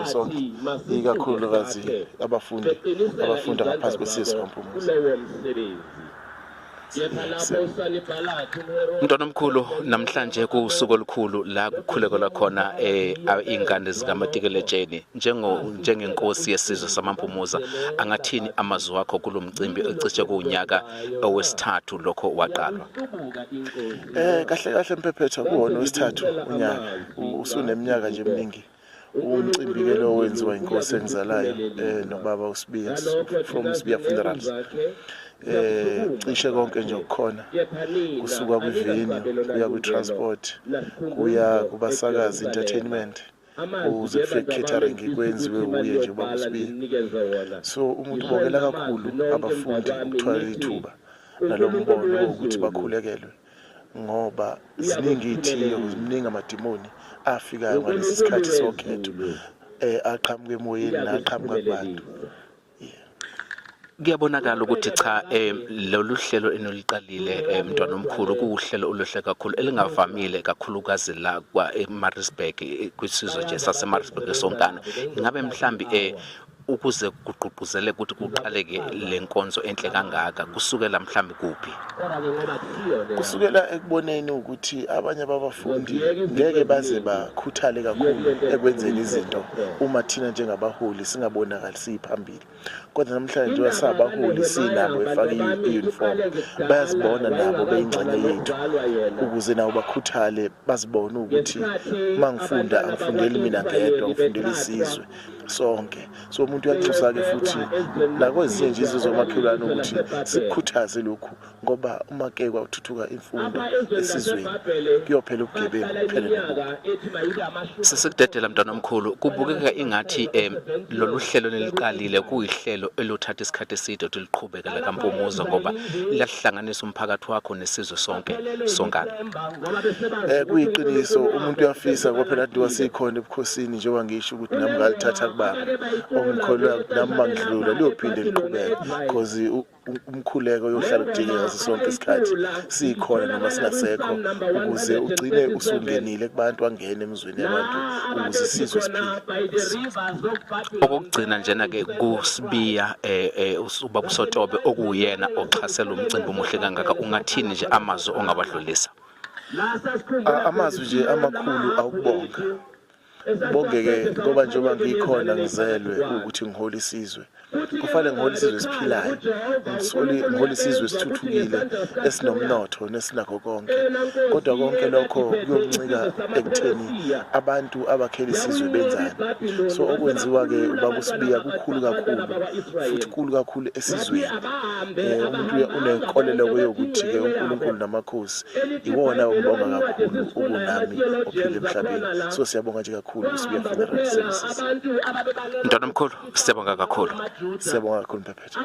sonke, ikakhulukazi abafundi abafunda ngaphansi kwesizwe sikaMpumuza. Mntwana omkhulu, namhlanje kusuku olukhulu la kukhulekelwa khona ingane zikaMatikuletsheni njengenkosi yesizwe samaMpumuza. Angathini amazwi akho kulo mcimbi ecishe kunyaka owesithathu lokho waqalwa? Kahle Mphephetha, kuwona wesithathu unyaka, usuneminyaka nje eminingi. Umcimbi ke lo wenziwa inkosi engizalayo nobaba uSibiya from Sibiya Funerals. Cishe konke nje ukukhona kusuka kwivini kuya kwi-transport kuya kubasakazi entertainment kuze kufike catering kwenziwe uye nje ubaba uSibiya. So umuntu ubongela kakhulu abafundi ukuthola ithuba nalombono ukuthi bakhulekelwe, ngoba ziningi ithiyo, ziningi amadimoni afikayo ngalesi sikhathi sokhetho aqhamuka emoyeni naqhamuka kubantu. Kuyabonakala ukuthi cha lolu hlelo enoliqalile mntwana omkhulu kuuhlelo oluhle kakhulu elingavamile kakhulukazi la eMaritzburg kwisizwe nje saseMaritzburg esonkana. Ingabe mhlambi ukuze kuqhuquzele ukuthi kuqaleke lenkonzo enhle kangaka kusukela mhlambi kuphi? Kusukela ekuboneni ukuthi abanye abafundi ngeke baze bakhuthale kakhulu ekwenzeni izinto uma thina njengabaholi singabonakali siphambili. Kodwa namhlanje njengoba sabaholi sinabo efaka i-uniform, bayazibona nabo beyingxenye yethu ukuze nabo bakhuthale, bazibone ukuthi mangifunda angifundeli mina ngedwa, ngifundela isizwe sonke. So umuntu uyaxusa-ke futhi nakwezinye nje izizwe zomakhelwane ukuthi sikukhuthaze lokhu, ngoba uma ke kwathuthuka imfundo esizweni kuyophela ubugebengu kuphele nobubi. Sesikudedela mntwana omkhulu, kubukeka ingathi lolu hlelo neliqalile kuyihlelo elothatha isikhathi eside ukuthi liqhubekele kaMpumuza, ngoba liyahlanganisa umphakathi wakho nesizwe sonke sonkana. Kuyiqiniso, umuntu uyafisa ngoba phela kade wasikhona ebukhosini njengoba ngisho ukuthi nami ngalithatha kubaba ongikholwa nami mangidlula liyophinde liqhubeke, because umkhuleko yohlala kujike ngaso sonke isikhathi sikhona noma singasekho, ukuze ugcine usungenile kubantu, angene emizweni yabantu ukuze isizwe siphile. Okugcina njena-ke kuSibiya ubaba uSotobe okuyena oxhasela umcimbi omuhle kangaka, ungathini nje amazwi ongabadlulisa? Amazwi nje amakhulu awukubonga. Bonke-ke ngoba njengoba ngikhona ngizelwe ukuthi ngihole isizwe, kufanele ngihole isizwe esiphilayo, ngihole isizwe esithuthukile esinomnotho nesinakho konke. Kodwa konke lokho kuyoncika ekutheni abantu abakhela isizwe benzani. So okwenziwa-ke ubaba uSibiya kukhulu kakhulu futhi kukhulu kakhulu esizweni. Umuntu unenkolelo yokuthi-ke uNkulunkulu namakhosi iwona ongibonga kakhulu ukunami ophila emhlabeni. So siyabonga nje kakhulu uSibiya Funeral Services. Mntwana omkhulu, siyabonga kakhulu. Siyabonga kakhulu Mphephetha.